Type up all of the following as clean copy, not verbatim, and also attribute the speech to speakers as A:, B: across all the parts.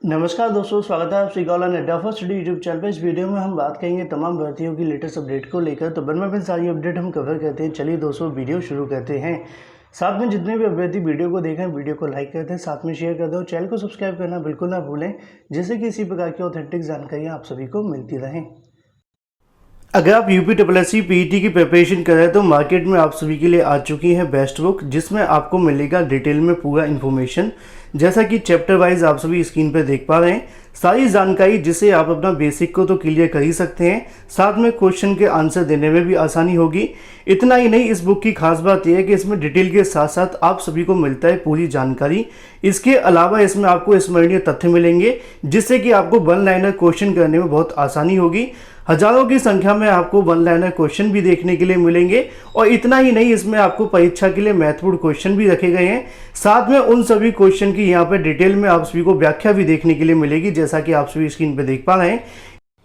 A: नमस्कार दोस्तों, स्वागत है आप सभी का अड्डा फर्स्ट स्टडी यूट्यूब चैनल पर। इस वीडियो में हम बात करेंगे तमाम भर्तियों की लेटेस्ट अपडेट को लेकर। तो बन में सारी अपडेट हम कवर करते हैं। चलिए दोस्तों, वीडियो शुरू करते हैं। साथ में जितने भी अभ्यर्थी वीडियो को देखें, वीडियो को लाइक करते हैं, साथ में शेयर कर दो, चैनल को सब्सक्राइब करना बिल्कुल ना भूलें, जिससे कि इसी प्रकार की ऑथेंटिक जानकारियाँ आप सभी को मिलती रहें। अगर आप यूपीएससी पीईटी की प्रिपरेशन कर रहे हैं तो मार्केट में आप सभी के लिए आ चुकी है बेस्ट बुक, जिसमें आपको मिलेगा डिटेल में पूरा इन्फॉर्मेशन, जैसा कि चैप्टर वाइज आप सभी स्क्रीन पर देख पा रहे हैं। सारी जानकारी जिससे आप अपना बेसिक को तो क्लियर कर ही सकते हैं, साथ में क्वेश्चन के आंसर देने में भी आसानी होगी। इतना ही नहीं, इस बुक की खास बात यह है कि इसमें डिटेल के साथ साथ आप सभी को मिलता है पूरी जानकारी। इसके अलावा इसमें आपको स्मरणीय तथ्य मिलेंगे, जिससे कि आपको वन लाइनर क्वेश्चन करने में बहुत आसानी होगी। हजारों की संख्या में आपको वन लाइनर क्वेश्चन भी देखने के लिए मिलेंगे। और इतना ही नहीं, इसमें आपको परीक्षा के लिए महत्वपूर्ण क्वेश्चन भी रखे गए हैं। साथ में उन सभी क्वेश्चन की यहाँ पे डिटेल में आप सभी को व्याख्या भी देखने के लिए मिलेगी, जैसा कि आप सभी स्क्रीन पे देख पा रहे हैं।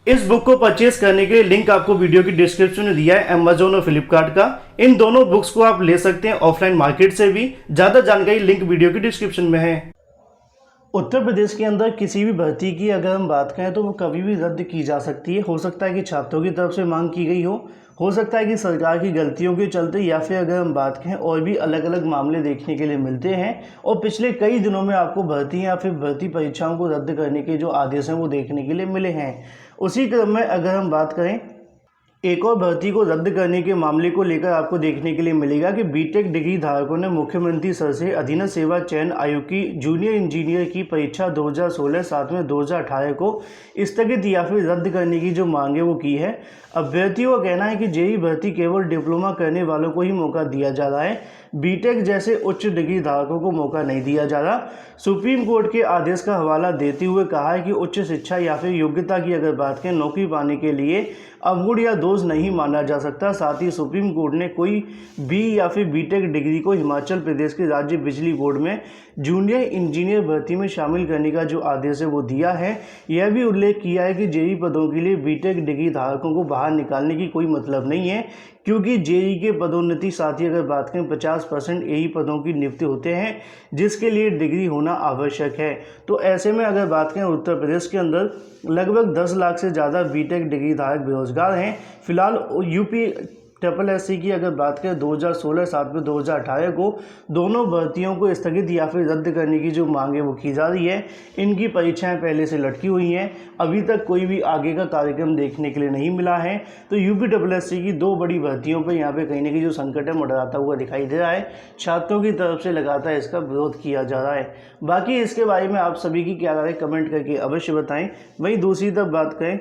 A: इस बुक को परचेस करने के लिए लिंक आपको वीडियो की डिस्क्रिप्शन में दिया है, अमेजोन और फ्लिपकार्ट का। इन दोनों बुक्स को आप ले सकते हैं ऑफलाइन मार्केट से भी। ज्यादा जानकारी लिंक वीडियो की डिस्क्रिप्शन में है। उत्तर प्रदेश के अंदर किसी भी भर्ती की अगर हम बात करें तो वो कभी भी रद्द की जा सकती है। हो सकता है कि छात्रों की तरफ से मांग की गई हो सकता है कि सरकार की गलतियों के चलते, या फिर अगर हम बात करें और भी अलग अलग मामले देखने के लिए मिलते हैं। और पिछले कई दिनों में आपको भर्ती या फिर भर्ती परीक्षाओं को रद्द करने के जो आदेश हैं वो देखने के लिए मिले हैं। उसी क्रम में अगर हम बात करें, एक और भर्ती को रद्द करने के मामले को लेकर आपको देखने के लिए मिलेगा कि बीटेक डिग्री धारकों ने मुख्यमंत्री सर से अधीनस्थ सेवा चयन आयोग की जूनियर इंजीनियर की परीक्षा 2016 साथ में 2018 को स्थगित या फिर रद्द करने की जो मांग है वो की है। अभ्यर्थियों का कहना है कि जेईई भर्ती केवल डिप्लोमा करने वालों को ही मौका दिया जा रहा है, बीटेक जैसे उच्च डिग्री धारकों को मौका नहीं दिया जा रहा। सुप्रीम कोर्ट के आदेश का हवाला देते हुए कहा है कि उच्च शिक्षा या फिर योग्यता की अगर बात करें, नौकरी पाने के लिए अवगुण या दोष नहीं माना जा सकता। साथ ही सुप्रीम कोर्ट ने कोई बी या फिर बीटेक डिग्री को हिमाचल प्रदेश के राज्य बिजली बोर्ड में जूनियर इंजीनियर भर्ती में शामिल करने का जो आदेश है वो दिया है। यह भी उल्लेख किया है कि जेईई पदों के लिए बीटेक डिग्री धारकों को बाहर निकालने की कोई मतलब नहीं है, क्योंकि जेईई के पदोन्नति साथ ही अगर बात करें 50% एई पदों की नियुक्ति होते हैं, जिसके लिए डिग्री होना आवश्यक है। तो ऐसे में अगर बात करें, उत्तर प्रदेश के अंदर लगभग 10 लाख से ज़्यादा बीटेक डिग्री धारक बेरोजगार हैं। फिलहाल यूपी एसएससी की अगर बात करें 2016 साथ में 2018 को दोनों भर्तियों को स्थगित या फिर रद्द करने की जो मांग है वो की जा रही है। इनकी परीक्षाएं पहले से लटकी हुई हैं, अभी तक कोई भी आगे का कार्यक्रम देखने के लिए नहीं मिला है। तो यूपीएससी की दो बड़ी भर्तियों पर यहाँ पे कहीं ना कहीं जो संकट है मंडराता हुआ दिखाई दे रहा है। छात्रों की तरफ से लगातार इसका विरोध किया जा रहा है। बाकी इसके बारे में आप सभी की क्या राय कमेंट करके अवश्य बताएं। वहीं दूसरी तरफ बात करें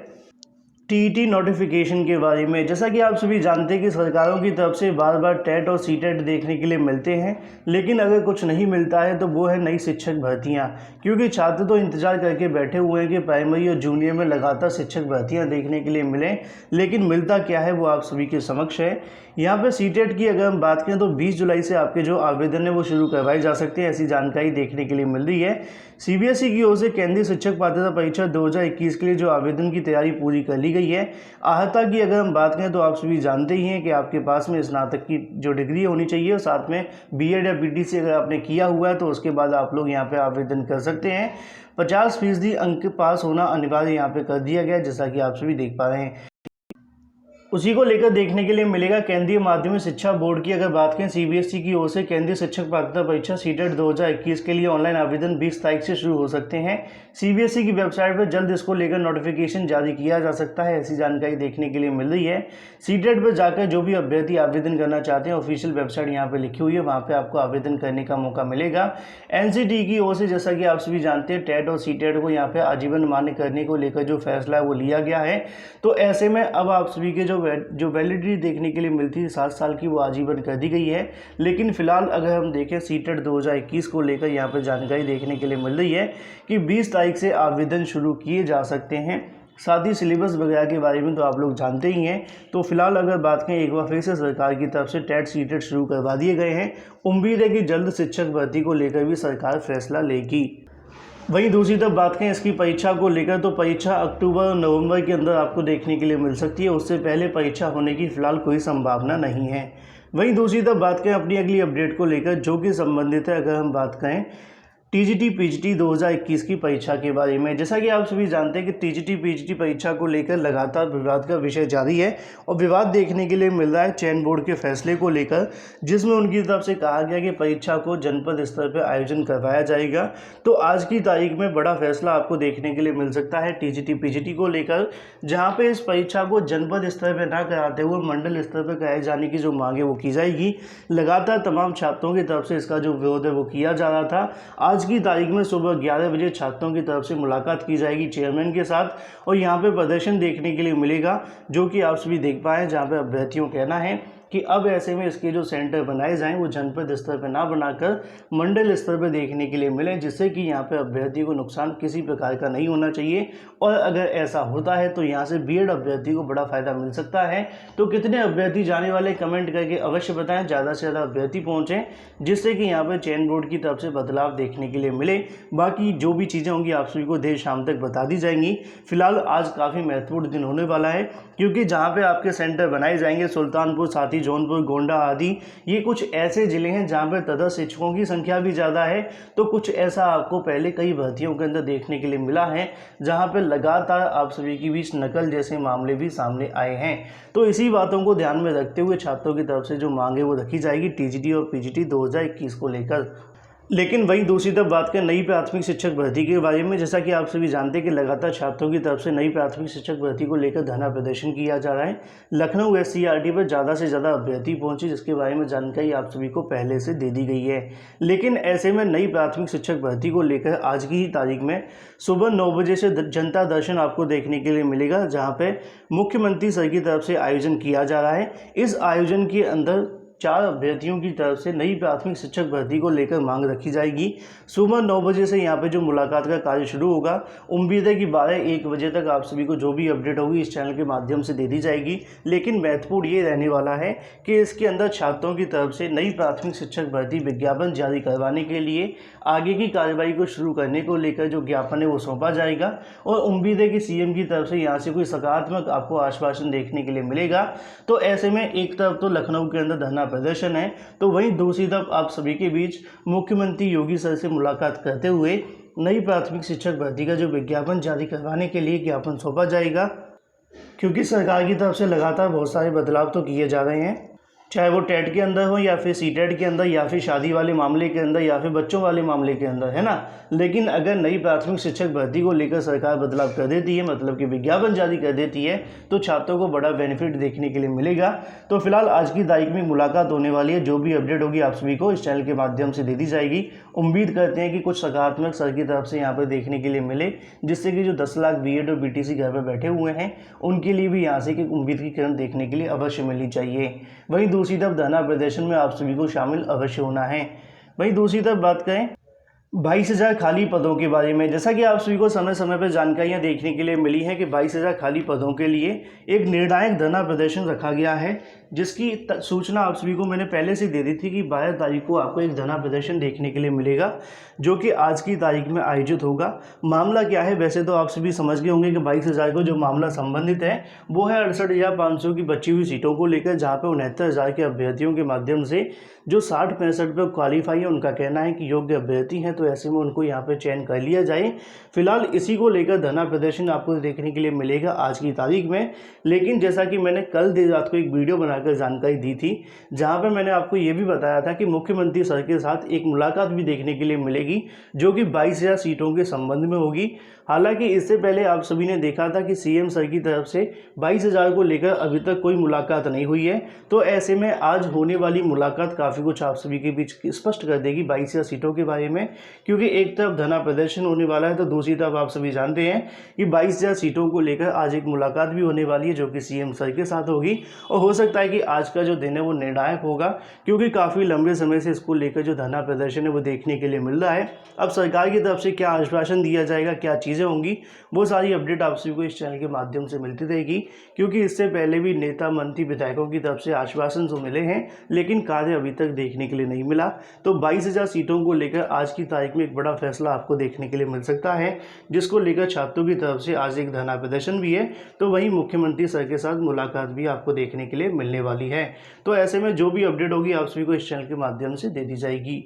A: टीईटी नोटिफिकेशन के बारे में, जैसा कि आप सभी जानते हैं कि सरकारों की तरफ से बार बार टेट और सीटेट देखने के लिए मिलते हैं, लेकिन अगर कुछ नहीं मिलता है तो वो है नई शिक्षक भर्तियां। क्योंकि छात्र तो इंतजार करके बैठे हुए हैं कि प्राइमरी और जूनियर में लगातार शिक्षक भर्तियां देखने के लिए मिलें, लेकिन मिलता क्या है वो आप सभी के समक्ष है। यहाँ पर सीटेट की अगर हम बात करें तो 20 जुलाई से आपके जो आवेदन है वो शुरू करवाए जा सकते हैं, ऐसी जानकारी देखने के लिए मिल रही है। सीबीएसई की ओर से केंद्रीय शिक्षक पात्रता परीक्षा 2021 के लिए जो आवेदन की तैयारी पूरी कर ली गई है। अर्हता की अगर हम बात करें तो आप सभी जानते ही हैं कि आपके पास में स्नातक की जो डिग्री होनी चाहिए, और साथ में बीएड या बीटीसी अगर आपने किया हुआ है तो उसके बाद आप लोग यहाँ पे आवेदन कर सकते हैं। 50% अंक पास होना अनिवार्य यहाँ पे कर दिया गया, जैसा कि आप सभी देख पा रहे हैं। उसी को लेकर देखने के लिए मिलेगा केंद्रीय माध्यमिक शिक्षा बोर्ड की अगर बात करें, सीबीएसई की ओर से केंद्रीय शिक्षक पात्रता परीक्षा सीटेट 2021 के लिए ऑनलाइन आवेदन 20 तारीख से शुरू हो सकते हैं। सीबीएसई की वेबसाइट पर जल्द इसको लेकर नोटिफिकेशन जारी किया जा सकता है, ऐसी जानकारी देखने के लिए मिल रही है। सीटेट पर जाकर जो भी अभ्यर्थी आवेदन करना चाहते हैं, ऑफिशियल वेबसाइट यहाँ पर लिखी हुई है, वहाँ पर आपको आवेदन करने का मौका मिलेगा। एनसीटी की ओर से, जैसा कि आप सभी जानते हैं, टेट और सीटेट को यहाँ पर आजीवन मान्य करने को लेकर जो फैसला है वो लिया गया है। तो ऐसे में अब आप सभी के जो वैलिडिटी देखने के लिए मिलती है 7 साल की, वो आजीवन कर दी गई है। लेकिन फिलहाल अगर हम देखें सीटेट 2021 को लेकर यहाँ पर जानकारी देखने के लिए मिल रही है कि 20 तारीख से आवेदन शुरू किए जा सकते हैं। साथ ही सिलेबस वगैरह के बारे में तो आप लोग जानते ही हैं। तो फिलहाल अगर बात करें, एक बार फिर से सरकार की तरफ से टेट सीटेट शुरू करवा दिए गए हैं। उम्मीद है कि जल्द शिक्षक भर्ती को लेकर भी सरकार फैसला लेगी। वहीं दूसरी तरफ बात करें इसकी परीक्षा को लेकर, तो परीक्षा अक्टूबर और नवंबर के अंदर आपको देखने के लिए मिल सकती है। उससे पहले परीक्षा होने की फिलहाल कोई संभावना नहीं है। वहीं दूसरी तरफ बात करें अपनी अगली अपडेट को लेकर, जो कि संबंधित है, अगर हम बात करें टीजीटी पीजीटी 2021 की परीक्षा के बारे में। जैसा कि आप सभी जानते हैं कि टीजीटी पीजीटी परीक्षा को लेकर लगातार विवाद का विषय जारी है और विवाद देखने के लिए मिल रहा है चयन बोर्ड के फैसले को लेकर, जिसमें उनकी तरफ से कहा गया कि परीक्षा को जनपद स्तर पर आयोजन करवाया जाएगा। तो आज की तारीख में बड़ा फैसला आपको देखने के लिए मिल सकता है टीजीटी पीजीटी को लेकर, जहाँ पे इस परीक्षा को जनपद स्तर पर न कराते हुए मंडल स्तर पर कराए जाने की जो मांग है वो की जाएगी। लगातार तमाम छात्रों की तरफ से इसका जो विरोध है वो किया जा रहा था। आज की तारीख में सुबह 11 बजे छात्रों की तरफ से मुलाकात की जाएगी चेयरमैन के साथ और यहाँ पे प्रदर्शन देखने के लिए मिलेगा, जो कि आप सभी देख पाएँ, जहाँ पे अभ्यर्थियों कहना है कि अब ऐसे में इसके जो सेंटर बनाए जाएं वो जनपद स्तर पर ना बनाकर मंडल स्तर पर देखने के लिए मिले, जिससे कि यहाँ पे अभ्यर्थी को नुकसान किसी प्रकार का नहीं होना चाहिए। और अगर ऐसा होता है तो यहाँ से बीएड अभ्यर्थी को बड़ा फायदा मिल सकता है। तो कितने अभ्यर्थी जाने वाले कमेंट करके अवश्य बताएं, ज़्यादा से ज़्यादा अभ्यर्थी पहुँचें, जिससे कि यहाँ पर चयन बोर्ड की तरफ से बदलाव देखने के लिए मिले। बाकी जो भी चीज़ें होंगी आप सभी को देर शाम तक बता दी जाएंगी। फिलहाल आज काफ़ी महत्वपूर्ण दिन होने वाला है, क्योंकि जहाँ पे आपके सेंटर बनाए जाएंगे सुल्तानपुर, साथी, जौनपुर, गोंडा आदि, ये कुछ ऐसे ज़िले हैं जहाँ पर तथा शिक्षकों की संख्या भी ज़्यादा है। तो कुछ ऐसा आपको पहले कई भर्तियों के अंदर देखने के लिए मिला है, जहाँ पर लगातार आप सभी के बीच नकल जैसे मामले भी सामने आए हैं। तो इसी बातों को ध्यान में रखते हुए छात्रों की तरफ से जो मांग है वो रखी जाएगी टीजीटी और पीजीटी 2021 को लेकर। लेकिन वहीं दूसरी तरफ बात करें नई प्राथमिक शिक्षक भर्ती के बारे में, जैसा कि आप सभी जानते हैं कि लगातार छात्रों की तरफ से नई प्राथमिक शिक्षक भर्ती को लेकर धरना प्रदर्शन किया जा रहा है। लखनऊ एससीईआरटी पर ज़्यादा से ज़्यादा अभ्यर्थी पहुंचे, जिसके बारे में जानकारी आप सभी को पहले से दे दी गई है। लेकिन ऐसे में नई प्राथमिक शिक्षक भर्ती को लेकर आज की ही तारीख में सुबह 9 बजे से जनता दर्शन आपको देखने के लिए मिलेगा, जहाँ पर मुख्यमंत्री सर की तरफ से आयोजन किया जा रहा है। इस आयोजन के अंदर 4 अभ्यर्थियों की तरफ से नई प्राथमिक शिक्षक भर्ती को लेकर मांग रखी जाएगी। सुबह 9 बजे से यहाँ पे जो मुलाकात का कार्य शुरू होगा, उम्मीद है कि 12-1 बजे तक आप सभी को जो भी अपडेट होगी इस चैनल के माध्यम से दे दी जाएगी। लेकिन महत्वपूर्ण ये रहने वाला है कि इसके अंदर छात्रों की तरफ से नई प्राथमिक शिक्षक भर्ती विज्ञापन जारी करवाने के लिए आगे की कार्रवाई को शुरू करने को लेकर जो ज्ञापन है वो सौंपा जाएगा और उम्मीद है कि सीएम की तरफ से यहाँ से कोई सकारात्मक आपको आश्वासन देखने के लिए मिलेगा। तो ऐसे में एक तरफ तो लखनऊ के अंदर धरना प्रदर्शन है, तो वहीं दूसरी तरफ आप सभी के बीच मुख्यमंत्री योगी सर से मुलाकात करते हुए नई प्राथमिक शिक्षक भर्ती का जो विज्ञापन जारी करवाने के लिए ज्ञापन सौंपा जाएगा, क्योंकि सरकार की तरफ से लगातार बहुत सारे बदलाव तो किए जा रहे हैं, चाहे वो टेट के अंदर हो या फिर सीटेट के अंदर या फिर शादी वाले मामले के अंदर या फिर बच्चों वाले मामले के अंदर, है ना। लेकिन अगर नई प्राथमिक शिक्षक भर्ती को लेकर सरकार बदलाव कर देती है, मतलब कि विज्ञापन जारी कर देती है, तो छात्रों को बड़ा बेनिफिट देखने के लिए मिलेगा। तो फिलहाल आज की तारीख में मुलाकात होने वाली है, जो भी अपडेट होगी आप सभी को इस चैनल के माध्यम से दे दी जाएगी। उम्मीद करते हैं कि कुछ सकारात्मक सर की तरफ से यहाँ पर देखने के लिए मिले, जिससे कि जो 10 लाख बीएड और बीटीसी घर पर बैठे हुए हैं उनके लिए भी यहाँ से कि उम्मीद की किरण देखने के लिए अवश्य मिलनी चाहिए। वहीं दूसरी तरफ धरना प्रदर्शन में आप सभी को शामिल अवश्य होना है। वहीं दूसरी तरफ बात करें 22,000 खाली पदों के बारे में, जैसा कि आप सभी को समय समय पर जानकारियां देखने के लिए मिली हैं कि 22,000 खाली पदों के लिए एक निर्णायक धरना प्रदर्शन रखा गया है, जिसकी सूचना आप सभी को मैंने पहले से दे दी थी कि 12 तारीख को आपको एक धरना प्रदर्शन देखने के लिए मिलेगा, जो कि आज की तारीख में आयोजित होगा। मामला क्या है, वैसे तो आप सभी समझ गए होंगे कि 22,000 को जो मामला संबंधित है वो है 68,500 की बची हुई सीटों को लेकर, जहाँ पे 69,000 के अभ्यर्थियों के माध्यम से जो 60-65 पे क्वालिफाई है, उनका कहना है कि योग्य अभ्यर्थी हैं, तो ऐसे में उनको यहाँ पे चयन कर लिया जाए। फिलहाल इसी को लेकर धरना प्रदर्शन आपको देखने के लिए मिलेगा आज की तारीख में। लेकिन जैसा कि मैंने कल देर रात को एक वीडियो बनाकर जानकारी दी थी, जहाँ पर मैंने आपको ये भी बताया था कि मुख्यमंत्री सर के साथ एक मुलाकात भी देखने के लिए मिलेगी, जो कि 22,000 सीटों के संबंध में होगी। हालांकि इससे पहले आप सभी ने देखा था कि सीएम सर की तरफ से 22,000 को लेकर अभी तक कोई मुलाकात नहीं हुई है। तो ऐसे में आज होने वाली मुलाकात काफ़ी कुछ आप सभी के बीच स्पष्ट कर देगी 22,000 सीटों के बारे में, क्योंकि एक तरफ धरना प्रदर्शन होने वाला है, तो दूसरी तरफ आप सभी जानते हैं कि 22,000 सीटों को लेकर आज एक मुलाकात भी होने वाली है, जो कि सीएम सर के साथ होगी। और हो सकता है कि आज का जो दिन है वो निर्णायक होगा, क्योंकि काफ़ी लंबे समय से इसको लेकर जो धरना प्रदर्शन है वो देखने के लिए मिल रहा है। अब सरकार की तरफ से क्या आश्वासन दिया जाएगा, क्या चीज़ें होंगी, वो सारी अपडेट आप सभी को इस चैनल के माध्यम से मिलती रहेगी, क्योंकि इससे पहले भी नेता, मंत्री, विधायकों की तरफ से आश्वासन तो मिले हैं, लेकिन कार्य अभी तक देखने के लिए नहीं मिला। तो 22,000 सीटों को लेकर आज की तारीख में एक बड़ा फैसला आपको देखने के लिए मिल सकता है, जिसको लेकर छात्रों की तरफ से आज एक धरना प्रदर्शन भी है, तो वहीं मुख्यमंत्री सर के साथ मुलाकात भी आपको देखने के लिए मिलने वाली है। तो ऐसे में जो भी अपडेट होगी आप सभी को इस चैनल के माध्यम से दे दी जाएगी।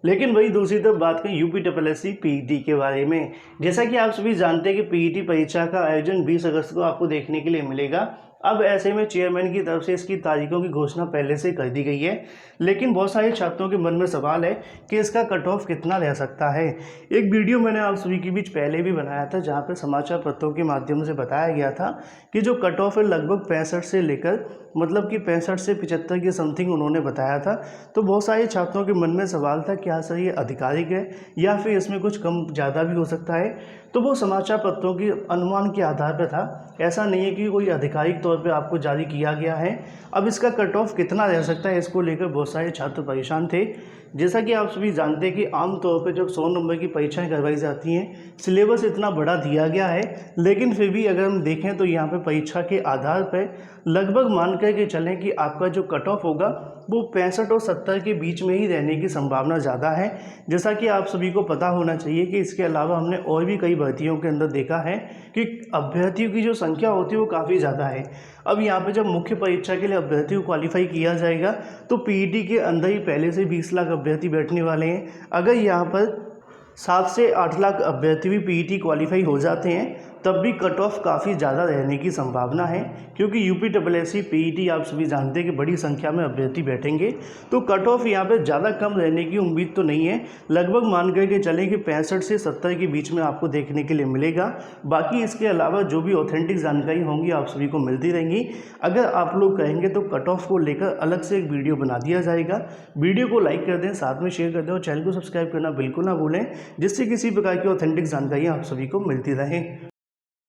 A: लेकिन वही दूसरी तरफ बात करें यूपीएससी पीईटी के बारे में। जैसा कि आप सभी जानते हैं कि पीईटी परीक्षा का आयोजन 20 अगस्त को आपको देखने के लिए मिलेगा। अब ऐसे में चेयरमैन की तरफ से इसकी तारीखों की घोषणा पहले से कर दी गई है, लेकिन बहुत सारे छात्रों के मन में सवाल है कि इसका कट ऑफ कितना रह सकता है। एक वीडियो मैंने आप सभी के बीच पहले भी बनाया था, जहां पर समाचार पत्रों के माध्यम से बताया गया था कि जो कट ऑफ है लगभग 65 से लेकर मतलब कि 65 से 75 के समथिंग उन्होंने बताया था। तो बहुत सारे छात्रों के मन में सवाल था क्या सर ये आधिकारिक है या फिर इसमें कुछ कम ज़्यादा भी हो सकता है। तो वो समाचार पत्रों के अनुमान के आधार पर था, ऐसा नहीं है कि कोई आधिकारिक तौर पे आपको जारी किया गया है। अब इसका कट ऑफ कितना रह सकता है, इसको लेकर बहुत सारे छात्र परेशान थे। जैसा कि आप सभी जानते हैं कि आमतौर पे जब 100 नंबर की परीक्षाएं करवाई जाती हैं, सिलेबस इतना बड़ा दिया गया है, लेकिन फिर भी अगर हम देखें तो यहाँ पे परीक्षा के आधार पर लगभग मान कर के चलें कि आपका जो कट ऑफ होगा वो 65 और 70 के बीच में ही रहने की संभावना ज़्यादा है। जैसा कि आप सभी को पता होना चाहिए कि इसके अलावा हमने और भी कई भर्तियों के अंदर देखा है कि अभ्यर्थियों की जो संख्या होती है वो काफ़ी ज़्यादा है। अब यहाँ पे जब मुख्य परीक्षा के लिए अभ्यर्थी को क्वालिफाई किया जाएगा तो पीईटी के अंदर ही पहले से 20 लाख अभ्यर्थी बैठने वाले हैं। अगर यहाँ पर 7 से 8 लाख अभ्यर्थी भी पीईटी क्वालिफाई हो जाते हैं तब भी कट ऑफ काफ़ी ज़्यादा रहने की संभावना है, क्योंकि यूपीएससी पीईटी आप सभी जानते हैं कि बड़ी संख्या में अभ्यर्थी बैठेंगे। तो कट ऑफ यहाँ पे ज़्यादा कम रहने की उम्मीद तो नहीं है, लगभग मान करके चलें कि 65 से 70 के बीच में आपको देखने के लिए मिलेगा। बाकी इसके अलावा जो भी ऑथेंटिक जानकारी होंगी आप सभी को मिलती रहेंगी। अगर आप लोग कहेंगे तो कट ऑफ को लेकर अलग से एक वीडियो बना दिया जाएगा। वीडियो को लाइक कर दें, साथ में शेयर कर दें और चैनल को सब्सक्राइब करना बिल्कुल ना भूलें, जिससे किसी प्रकार की ऑथेंटिक जानकारी आप सभी को मिलती रहे।